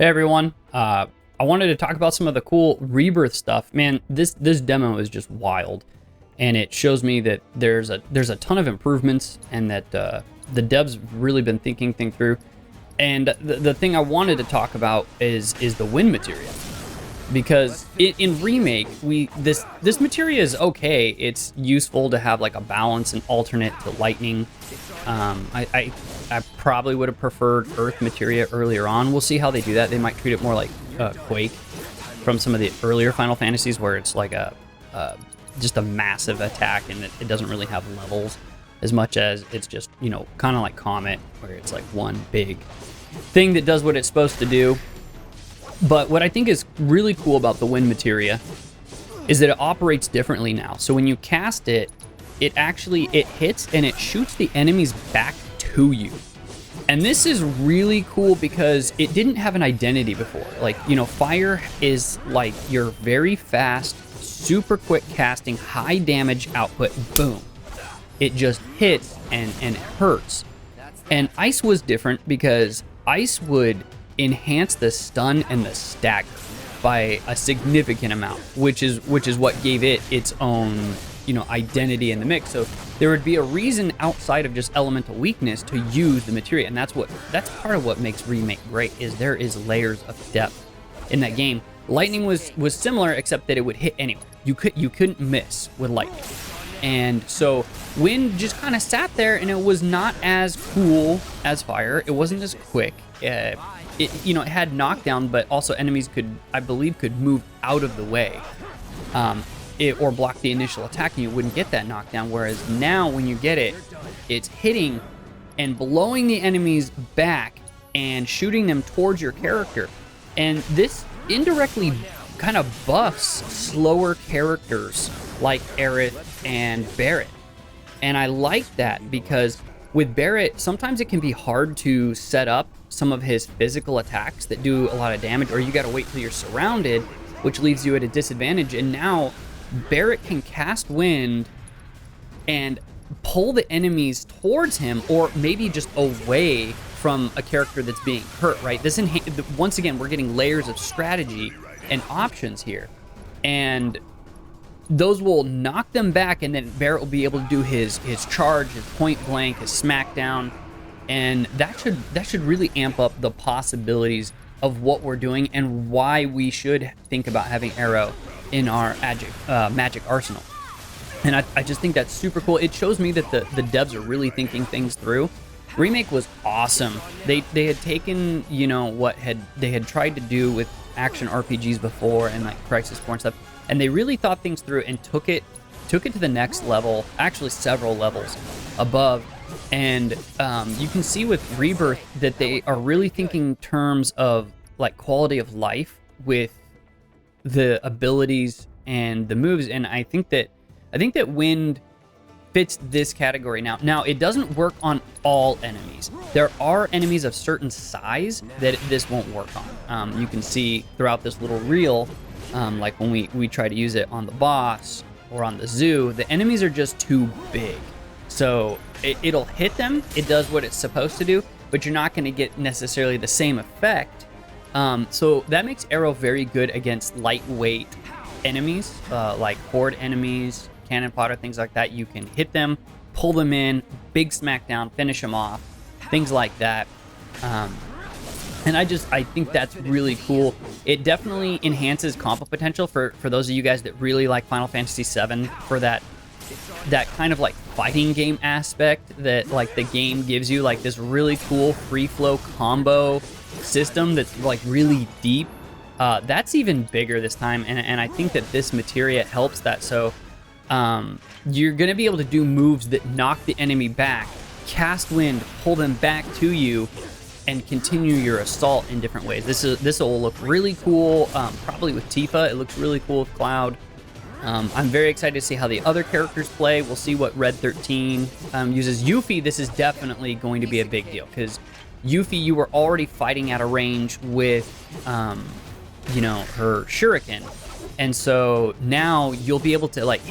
Hey everyone, I wanted to talk about some of the cool Rebirth stuff. Man, this demo is just wild, and it shows me that there's a ton of improvements, and that the devs have really been thinking things through. And the thing I wanted to talk about is the wind materia, because in Remake this materia is okay. It's useful to have like a balance and alternate to lightning. I probably would have preferred Earth materia earlier on. We'll see how they do that. They might treat it more like Quake from some of the earlier Final Fantasies, where it's like just a massive attack, and it doesn't really have levels as much as it's just, you know, kind of like Comet, where it's like one big thing that does what it's supposed to do. But what I think is really cool about the wind materia is that it operates differently now. So when you cast it, it hits and it shoots the enemies back to you. And this is really cool because it didn't have an identity before. Like, you know, fire is like your very fast, super quick casting, high damage output, boom. It just hits and it hurts. And ice was different because ice would enhance the stun and the stagger by a significant amount, which is what gave it its own, you know, identity in the mix. So there would be a reason outside of just elemental weakness to use the materia, and that's part of what makes Remake great, is there is layers of depth in that game. Lightning was similar, except that it would hit anywhere. You couldn't miss with lightning. And so wind just kind of sat there, and it was not as cool as fire. It wasn't as quick. It had knockdown, but also enemies I believe could move out of the way. Or block the initial attack, and you wouldn't get that knockdown. Whereas now, when you get it, it's hitting and blowing the enemies back and shooting them towards your character. And this indirectly kind of buffs slower characters like Aerith and Barret. And I like that because with Barret, sometimes it can be hard to set up some of his physical attacks that do a lot of damage, or you got to wait till you're surrounded, which leaves you at a disadvantage. And now Barret can cast wind and pull the enemies towards him, or maybe just away from a character that's being hurt, right? Once again, we're getting layers of strategy and options here, and those will knock them back, and then Barret will be able to do his charge, his point blank, his smackdown, and that should really amp up the possibilities of what we're doing and why we should think about having Arrow in our magic arsenal. And I just think that's super cool. It shows me that the devs are really thinking things through. Remake was awesome. They had taken, you know, what they had tried to do with action RPGs before, and like Crisis Core and stuff, and they really thought things through and took it to the next level, actually several levels above. And you can see with Rebirth that they are really thinking in terms of like quality of life with the abilities and the moves. And I think that wind fits this category now. Now, it doesn't work on all enemies. There are enemies of certain size that this won't work on. You can see throughout this little reel, like when we try to use it on the boss or on the zoo, the enemies are just too big. So it'll hit them, it does what it's supposed to do, but you're not going to get necessarily the same effect. So that makes Arrow very good against lightweight enemies, like horde enemies, cannon fodder, things like that. You can hit them, pull them in, big smackdown, finish them off, things like that. And I think that's really cool. It definitely enhances combo potential for those of you guys that really like Final Fantasy VII, for that kind of like fighting game aspect that like the game gives you, like this really cool free flow combo system that's like really deep. That's even bigger this time, and I think that this materia helps that. So you're gonna be able to do moves that knock the enemy back, cast wind, pull them back to you, and continue your assault in different ways. This will look really cool, probably with Tifa. It looks really cool with Cloud. I'm very excited to see how the other characters play. We'll see what Red 13 uses. Yuffie, this is definitely going to be a big deal, because Yuffie, you were already fighting at a range with, her shuriken. And so now you'll be able to like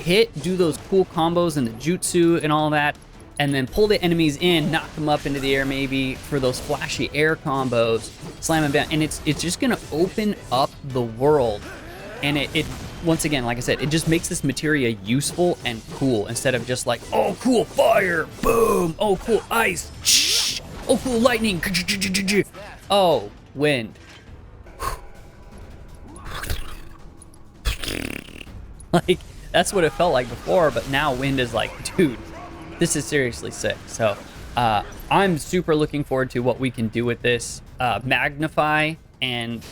do those cool combos and the jutsu and all that. and then pull the enemies in, knock them up into the air maybe for those flashy air combos, slam them down, and it's just gonna open up the world. And it once again, like I said, it just makes this materia useful and cool instead of just like, oh cool fire, boom, oh cool ice, shh, oh cool lightning, oh wind. Like, that's what it felt like before, but now wind is like, dude, this is seriously sick. So I'm super looking forward to what we can do with this. Magnify and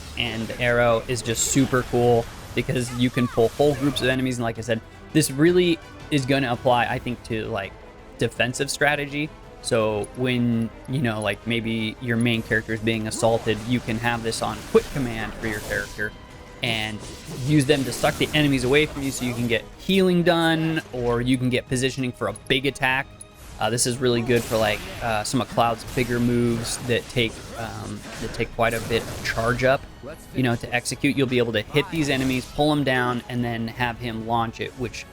arrow is just super cool because you can pull whole groups of enemies, and like I said, this really is going to apply, I think, to like defensive strategy. So when, you know, like maybe your main character is being assaulted, you can have this on quick command for your character and use them to suck the enemies away from you so you can get healing done, or you can get positioning for a big attack. This is really good for like some of Cloud's bigger moves that take quite a bit of charge up, you know, to execute. You'll be able to hit these enemies, pull them down, and then have him launch it, which,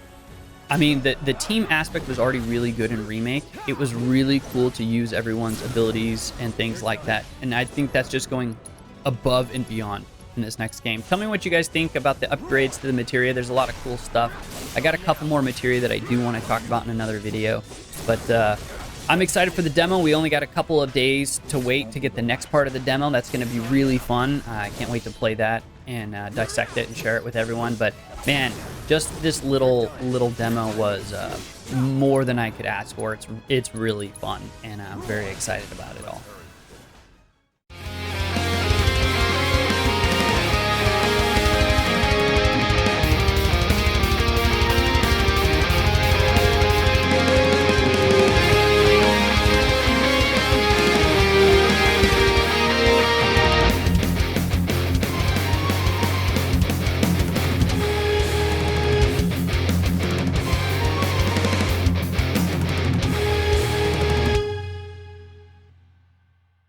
I mean, the team aspect was already really good in Remake. It was really cool to use everyone's abilities and things like that, and I think that's just going above and beyond in this next game. Tell me what you guys think about the upgrades to the materia. There's a lot of cool stuff. I got a couple more materia that I do want to talk about in another video, but I'm excited for the demo. We only got a couple of days to wait to get the next part of the demo. That's going to be really fun. I can't wait to play that and dissect it and share it with everyone. But man, just this little demo was more than I could ask for. It's really fun, and I'm very excited about it all.